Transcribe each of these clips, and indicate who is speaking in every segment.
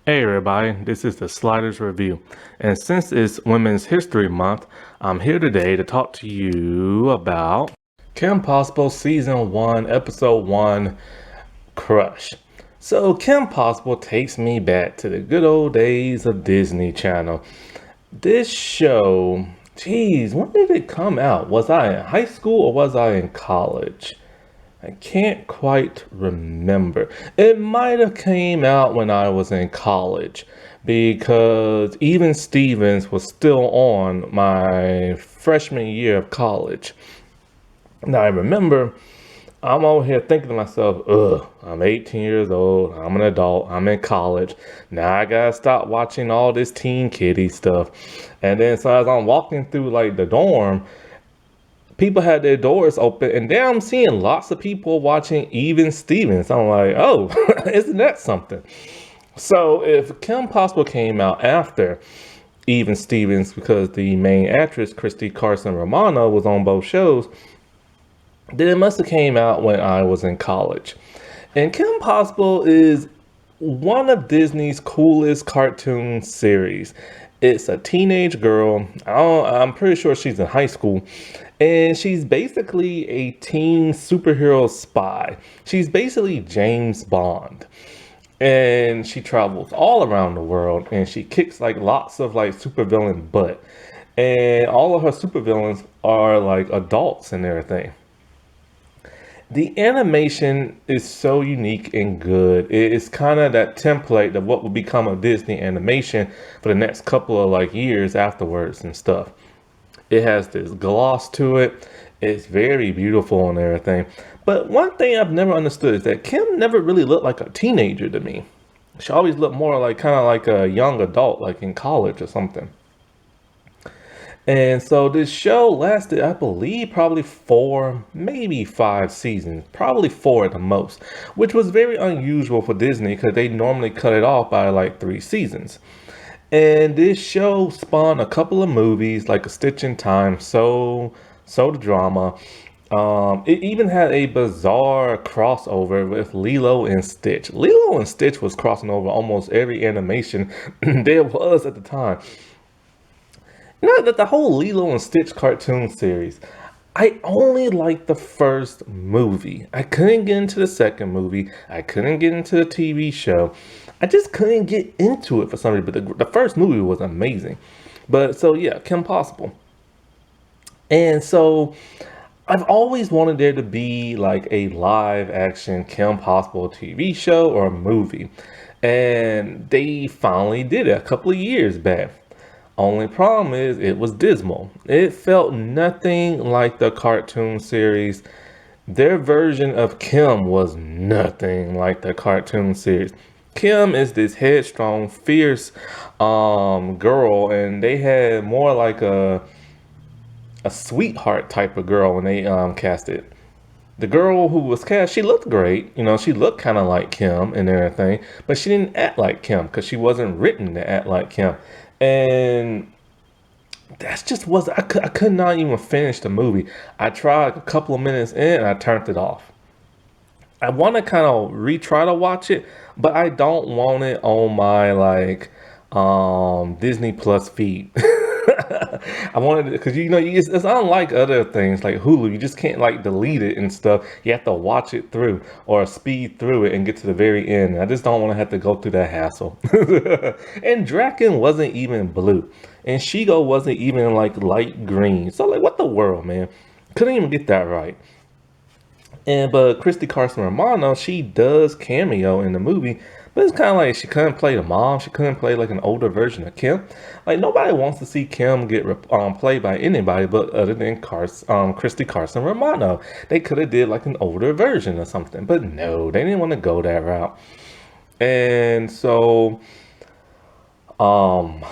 Speaker 1: Hey everybody, this is the Sliders Review, and since it's Women's History Month, I'm here today to talk to you about Kim Possible Season 1, Episode 1, Crush. So Kim Possible takes me back to the good old days of Disney Channel. This show, geez, when did it come out? Was I in high school or was I in college? I can't quite remember. It might have came out when I was in college because even Stevens was still on my freshman year of college. Now I remember I'm over here thinking to myself, I'm 18 years old, I'm an adult, I'm in college. Now I gotta stop watching all this teen kitty stuff. And then so as I'm walking through like the dorm, people had their doors open, and there I'm seeing lots of people watching Even Stevens. I'm like, oh, isn't that something? So if Kim Possible came out after Even Stevens, because the main actress, Christy Carson Romano, was on both shows, then it must have came out when I was in college. And Kim Possible is one of Disney's coolest cartoon series. It's a teenage girl. I'm pretty sure she's in high school. And she's basically a teen superhero spy. She's basically James Bond. And she travels all around the world and she kicks like lots of like supervillain butt. And all of her supervillains are like adults and everything. The animation is so unique and good. It's kind of that template of what will become a Disney animation for the next couple of like years afterwards and stuff. It has this gloss to it. It's very beautiful and everything. But one thing I've never understood is that Kim never really looked like a teenager to me. She always looked more like kind of like a young adult, like in college or something. And so this show lasted, I believe, probably 4, maybe 5 seasons, probably 4 at the most, which was very unusual for Disney because they normally cut it off by like 3 seasons. And this show spawned a couple of movies like A Stitch in Time, So the Drama. It even had a bizarre crossover with Lilo and Stitch. Lilo and Stitch was crossing over almost every animation there was at the time. You know, that the whole Lilo and Stitch cartoon series, I only liked the first movie. I couldn't get into the second movie. I couldn't get into the TV show. I just couldn't get into it for some reason. But the first movie was amazing. But so yeah, Kim Possible. And so I've always wanted there to be like a live action Kim Possible TV show or movie. And they finally did it a couple of years back. Only problem is it was dismal. It felt nothing like the cartoon series. Their version of Kim was nothing like the cartoon series. Kim is this headstrong, fierce girl, and they had more like a sweetheart type of girl when they cast it. The girl who was cast, she looked great. You know, she looked kind of like Kim and everything, but she didn't act like Kim because she wasn't written to act like Kim. And that's just was I could not even finish the movie. I tried a couple of minutes in and I turned it off. I want to kind of retry to watch it, but I don't want it on my like Disney Plus feed. I wanted it because it's unlike other things like Hulu. You just can't like delete it and stuff. You have to watch it through or speed through it and get to the very end. I just don't want to have to go through that hassle. And Draken wasn't even blue, and Shigo wasn't even like light green. So like, what the world, man? Couldn't even get that right. But Christy Carson Romano, she does cameo in the movie, but it's kind of like she couldn't play the mom. She couldn't play like an older version of Kim. Like nobody wants to see Kim get played by anybody but other than Christy Carson Romano. They could have did like an older version or something, but no, they didn't want to go that route. And so, um,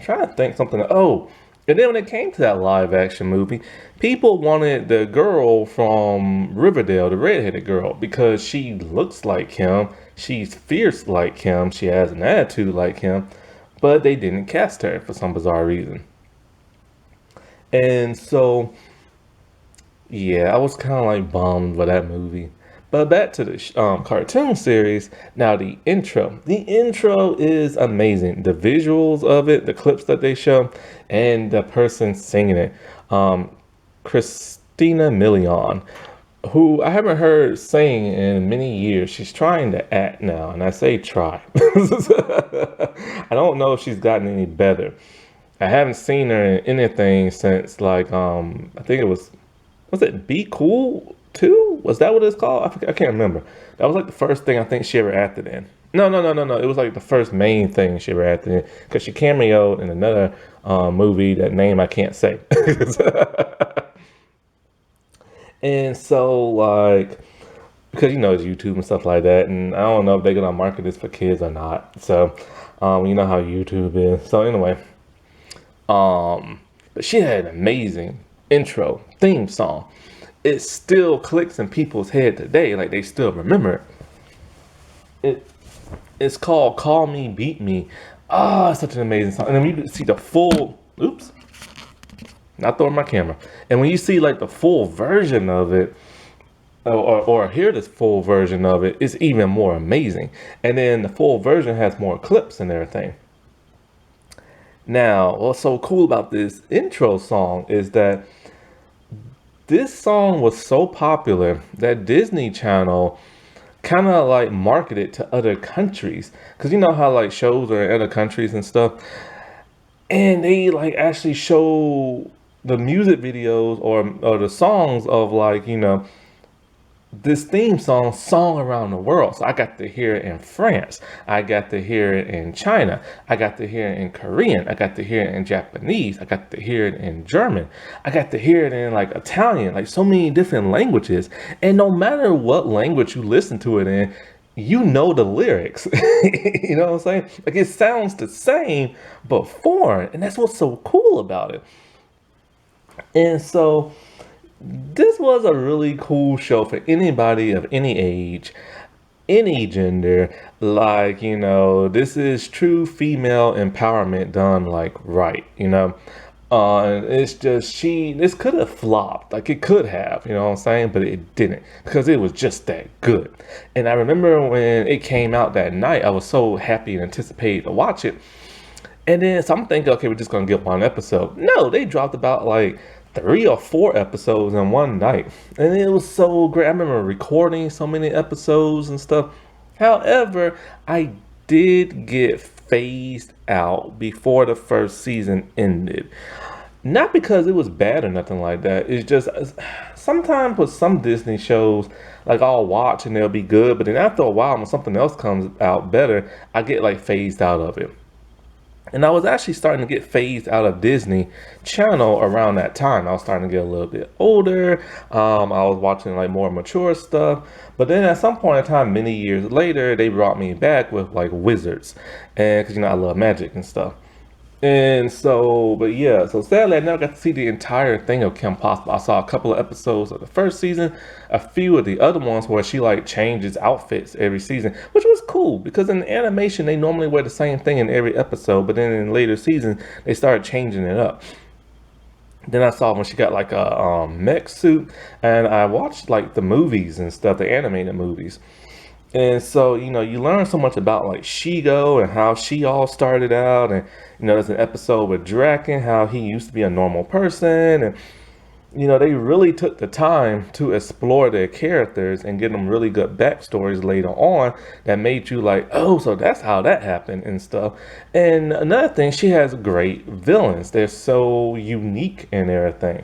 Speaker 1: trying to think something. Oh, and then when it came to that live action movie, people wanted the girl from Riverdale, the redheaded girl, because she looks like him. She's fierce like him. She has an attitude like him. But they didn't cast her for some bizarre reason. And so, yeah, I was kind of like bummed by that movie. But back to the cartoon series. Now the intro. The intro is amazing. The visuals of it, the clips that they show, and the person singing it. Christina Milian, who I haven't heard sing in many years. She's trying to act now, and I say try. I don't know if she's gotten any better. I haven't seen her in anything since like I think was it Be Cool 2? Was that what it's called? I can't remember. That was like the first thing I think she ever acted in. No. It was like the first main thing she ever acted in because she cameoed in another movie, that name I can't say. And so like, because it's YouTube and stuff like that, and I don't know if they're gonna market this for kids or not. So you know how YouTube is. So anyway, but she had an amazing intro theme song. It still clicks in people's head today, like they still remember it. It's called "Call Me, Beat Me." Ah, it's such an amazing song. And then you see the full. Oops, not throwing my camera. And when you see like the full version of it, or hear this full version of it, it's even more amazing. And then the full version has more clips and everything. Now, what's so cool about this intro song is that this song was so popular that Disney Channel kind of like marketed to other countries. Because you know how like shows are in other countries and stuff. And they like actually show the music videos or the songs of like, this theme song around the world. So I got to hear it in France. I got to hear it in China. I got to hear it in Korean. I got to hear it in Japanese. I got to hear it in German. I got to hear it in like Italian, like so many different languages. And no matter what language you listen to it in, you know the lyrics. You know what I'm saying? Like it sounds the same, but foreign. And that's what's so cool about it. And so this was a really cool show for anybody of any age, any gender. Like, this is true female empowerment done like right, and it's just this could have flopped, like it could have, you know what I'm saying, but it didn't because it was just that good. And I remember when it came out that night, I was so happy and anticipated to watch it. And then so I'm thinking, okay, we're just gonna get one episode. No, they dropped about like 3 or 4 episodes in one night, and it was so great. I remember recording so many episodes and stuff. However, I did get phased out before the first season ended. Not because it was bad or nothing like that. It's just sometimes with some Disney shows, like I'll watch and they'll be good, but then after a while, when something else comes out better, I get like phased out of it. And I was actually starting to get phased out of Disney Channel around that time. I was starting to get a little bit older. I was watching like more mature stuff. But then at some point in time, many years later, they brought me back with like Wizards. And because, I love magic and stuff. And so, but yeah, so sadly, I never got to see the entire thing of Kim Possible. I saw a couple of episodes of the first season, a few of the other ones where she like changes outfits every season, which was cool because in animation, they normally wear the same thing in every episode, but then in later seasons, they started changing it up. Then I saw when she got like a mech suit, and I watched like the movies and stuff, the animated movies. And so, you learn so much about like Shigo and how she all started out. And, there's an episode with Draken, how he used to be a normal person. And, they really took the time to explore their characters and give them really good backstories later on that made you like, oh, so that's how that happened and stuff. And another thing, she has great villains. They're so unique in everything.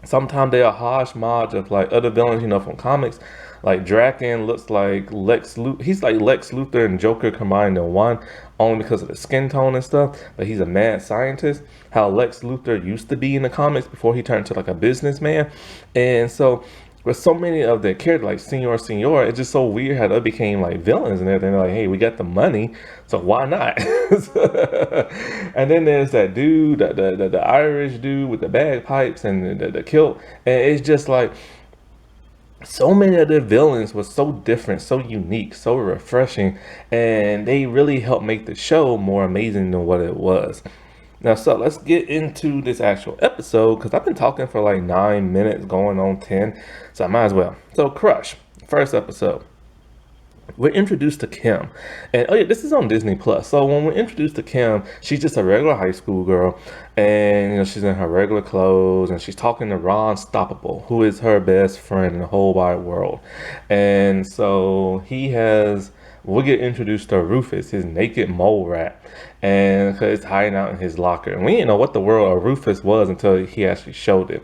Speaker 1: Sometimes they're a hodgepodge of like other villains, from comics. Like Draken looks like Lex Luthor. He's like Lex Luthor and Joker combined in one, only because of the skin tone and stuff. But he's a mad scientist. How Lex Luthor used to be in the comics before he turned to like a businessman. And so with so many of the characters, like Senor, it's just so weird how they became like villains and everything. They're like, hey, we got the money, so why not? And then there's that dude, the Irish dude with the bagpipes and the kilt. And it's just like, so many of the villains were so different, so unique, so refreshing, and they really helped make the show more amazing than what it was. Now, so let's get into this actual episode because I've been talking for like 9 minutes, going on 10, so I might as well. So, Crush. First episode, we're introduced to Kim. And oh yeah, this is on Disney Plus. So when we're introduced to Kim, she's just a regular high school girl, and she's in her regular clothes, and she's talking to Ron Stoppable, who is her best friend in the whole wide world. And so we get introduced to Rufus, his naked mole rat, and cause it's hiding out in his locker. And we didn't know what the world of Rufus was until he actually showed it.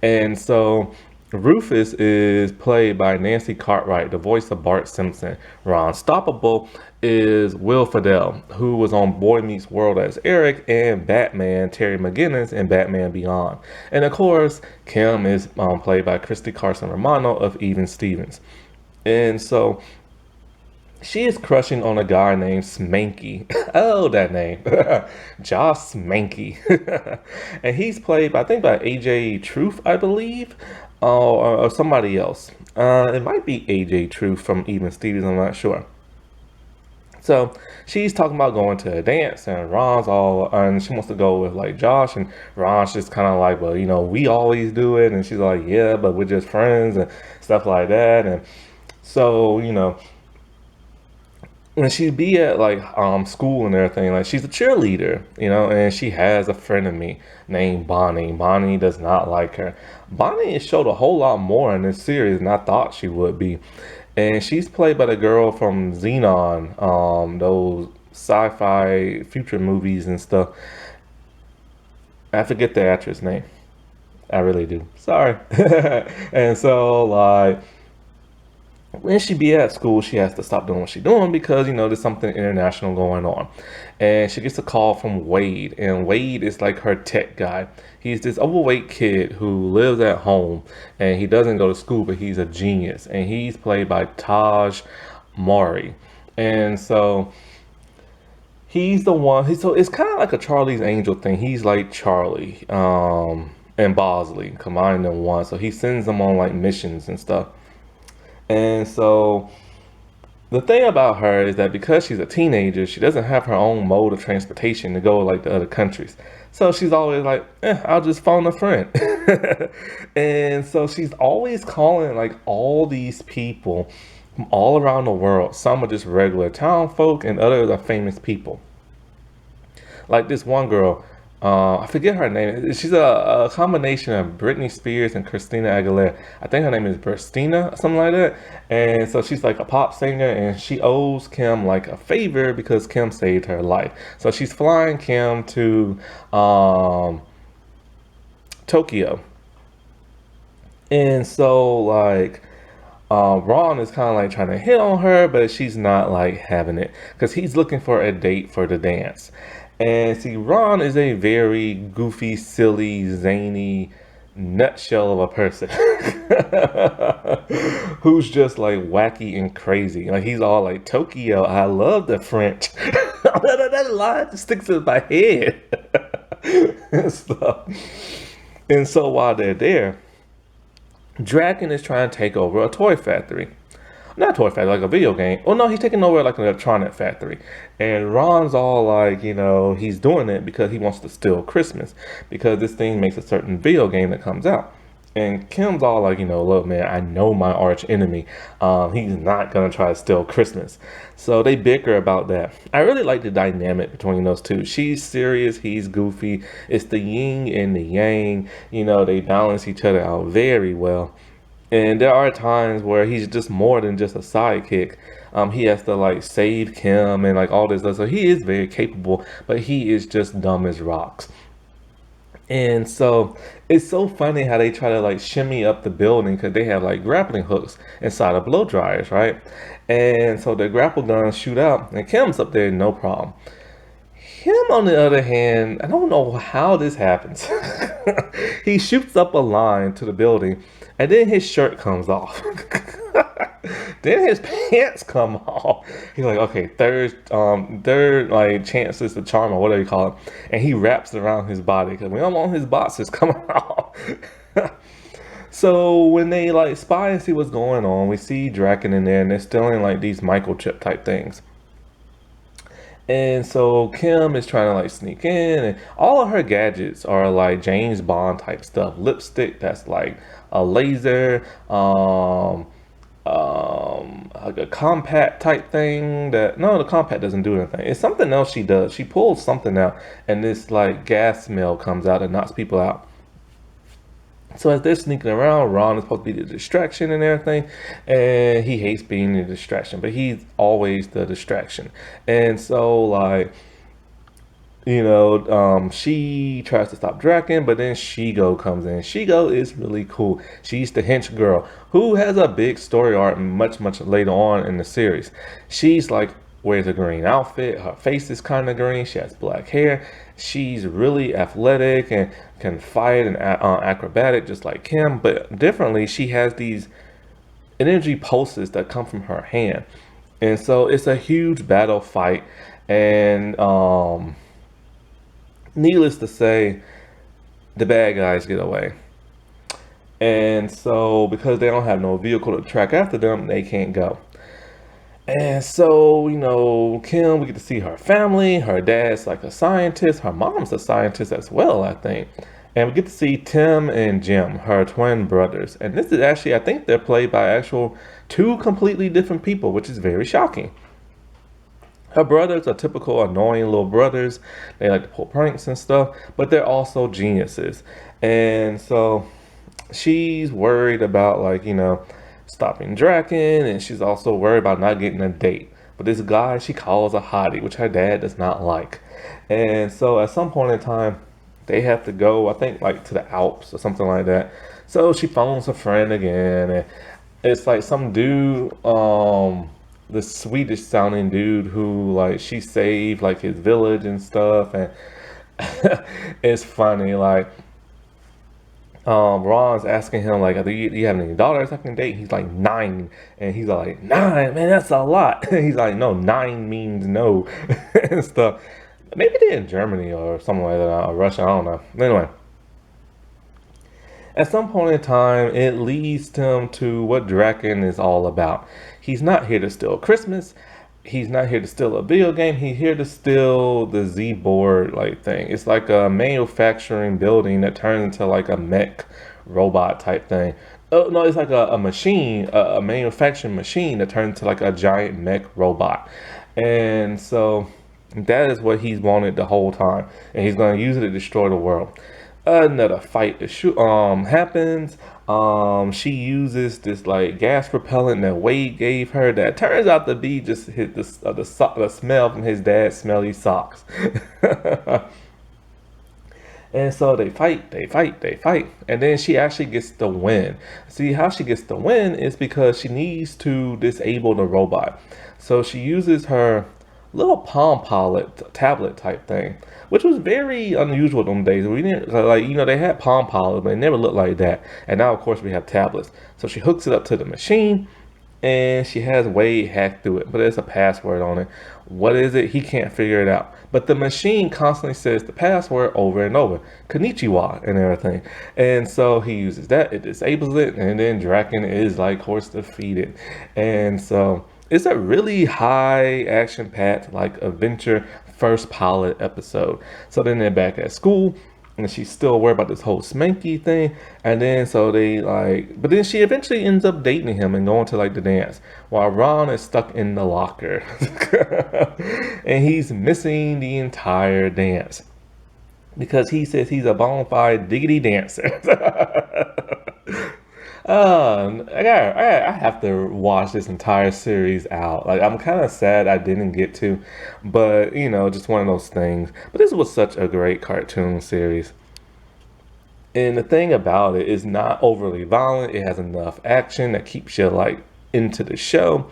Speaker 1: And so Rufus is played by Nancy Cartwright, the voice of Bart Simpson. Ron Stoppable is Will Friedle, who was on Boy Meets World as Eric, and Batman Terry McGinnis in Batman Beyond. And of course, Kim is played by Christy Carson Romano of Even Stevens. And so she is crushing on a guy named Smanky. Oh, that name. Josh Smanky. And he's played, I think, by AJ Truth, I believe, or somebody else. It might be AJ Truth from Even Stevens, I'm not sure. So she's talking about going to a dance, and and she wants to go with like Josh, and Ron's just kind of like, well, we always do it. And she's like, yeah, but we're just friends and stuff like that. And so, when she be at like school and everything, like she's a cheerleader, and she has a friend of me named Bonnie. Bonnie does not like her. Bonnie is showed a whole lot more in this series than I thought she would be. And she's played by the girl from Xenon, those sci-fi future movies and stuff. I forget the actress name. I really do. Sorry. And so like when she be at school, she has to stop doing what she's doing because, there's something international going on. And she gets a call from Wade, and Wade is like her tech guy. He's this overweight kid who lives at home, and he doesn't go to school, but he's a genius. And he's played by Taj Mari. And so he's the one, so it's kind of like a Charlie's Angel thing. He's like Charlie and Bosley combined in one. So he sends them on like missions and stuff. And so the thing about her is that because she's a teenager, she doesn't have her own mode of transportation to go like the other countries. So she's always like, I'll just phone a friend. And so she's always calling like all these people from all around the world. Some are just regular town folk and others are famous people. Like this one girl, I forget her name. She's a combination of Britney Spears and Christina Aguilera. I think her name is Burstina, something like that. And so she's like a pop singer, and she owes Kim like a favor because Kim saved her life. So she's flying Kim to Tokyo. And so like Ron is kind of like trying to hit on her, but she's not like having it because he's looking for a date for the dance. And see, Ron is a very goofy, silly, zany nutshell of a person who's just like wacky and crazy. Like he's all like, Tokyo, I love the French. That line just sticks in my head and stuff. And so while they're there, Draken is trying to take over a toy factory. Not a toy factory, like a video game. Oh no, he's taking over like an electronic factory. And Ron's all like, he's doing it because he wants to steal Christmas. Because this thing makes a certain video game that comes out. And Kim's all like, look man, I know my arch enemy. He's not gonna try to steal Christmas. So they bicker about that. I really like the dynamic between those two. She's serious, he's goofy. It's the yin and the yang. They balance each other out very well. And there are times where he's just more than just a sidekick. He has to like save Kim and like all this stuff. So he is very capable, but he is just dumb as rocks. And so it's so funny how they try to like shimmy up the building because they have like grappling hooks inside of blow dryers, right? And so the grapple guns shoot out and Kim's up there, no problem. Him, on the other hand, I don't know how this happens. He shoots up a line to the building, and then his shirt comes off. Then his pants come off. He's like, okay, third like chances to charm or whatever you call it, and he wraps it around his body because we don't want his boxes coming off. So when they like spy and see what's going on, we see Draken in there, and they're stealing like these microchip type things. And so Kim is trying to like sneak in, and all of her gadgets are like James Bond type stuff. Lipstick that's like a laser, like a compact type thing that no, the compact doesn't do anything. It's something else she does. She pulls something out, and this like gas smell comes out and knocks people out. So as they're sneaking around, Ron is supposed to be the distraction and everything, and he hates being the distraction, but he's always the distraction. And so like, she tries to stop Draken, but then Shigo comes in. Shigo is really cool. She's the hench girl who has a big story arc much, much later on in the series. She's like, wears a green outfit. Her face is kind of green. She has black hair. She's really athletic and can fight and acrobatic just like him. But differently, she has these energy pulses that come from her hand. And so it's a huge battle fight. And needless to say, the bad guys get away. And so because they don't have no vehicle to track after them, they can't go. And so, Kim, we get to see her family. Her dad's like a scientist. Her mom's a scientist as well, I think. And we get to see Tim and Jim, her twin brothers. And this is actually, I think they're played by actual two completely different people, which is very shocking. Her brothers are typical annoying little brothers. They like to pull pranks and stuff, but they're also geniuses. And so she's worried about stopping Draken, and she's also worried about not getting a date. But this guy she calls a hottie, which her dad does not like. And so at some point in time, they have to go, I think to the Alps or something like that. So she phones a friend again, and it's like some dude, the Swedish sounding dude who she saved his village and stuff, and it's funny Ron's asking him do you have any daughters I can date? He's like 9, and he's like 9, man, that's a lot. He's like, no, 9 means no and stuff. Maybe they're in Germany or somewhere or Russia, I don't know. Anyway, at some point in time, it leads him to what Draken is all about. He's not here to steal Christmas. He's not here to steal a video game. He's here to steal the Z board thing. It's like a manufacturing building that turns into a mech robot type thing. Oh no, it's like a machine, a manufacturing machine that turns into a giant mech robot. And so that is what he's wanted the whole time, and he's going to use it to destroy the world. Another fight happens. She uses this gas propellant that Wade gave her that turns out to be just the smell from his dad's smelly socks. And so they fight, and then she actually gets the win. See, how she gets the win is because she needs to disable the robot. So she uses her little Palm Pilot tablet type thing, which was very unusual them days. We didn't they had Palm Pilot, but they never looked like that. And now of course we have tablets. So she hooks it up to the machine, and she has Wade hacked through it, but there's a password on it. What is it? He can't figure it out. But the machine constantly says the password over and over, Konnichiwa and everything. And so he uses that, it disables it, and then Draken is of course defeated. And so it's a really high action-packed adventure first pilot episode. So then they're back at school, and she's still worried about this whole Smanky thing. And then so they but then she eventually ends up dating him and going to the dance, while Ron is stuck in the locker and he's missing the entire dance because he says he's a bona fide diggity dancer. I have to watch this entire series out. I'm kind of sad I didn't get to, but just one of those things. But this was such a great cartoon series. And the thing about it is not overly violent. It has enough action that keeps you into the show.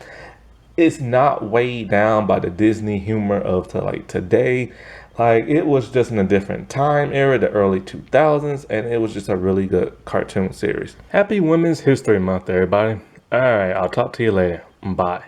Speaker 1: It's not weighed down by the Disney humor of today. It was just in a different time era, the early 2000s, and it was just a really good cartoon series. Happy Women's History Month, everybody. All right, I'll talk to you later. Bye.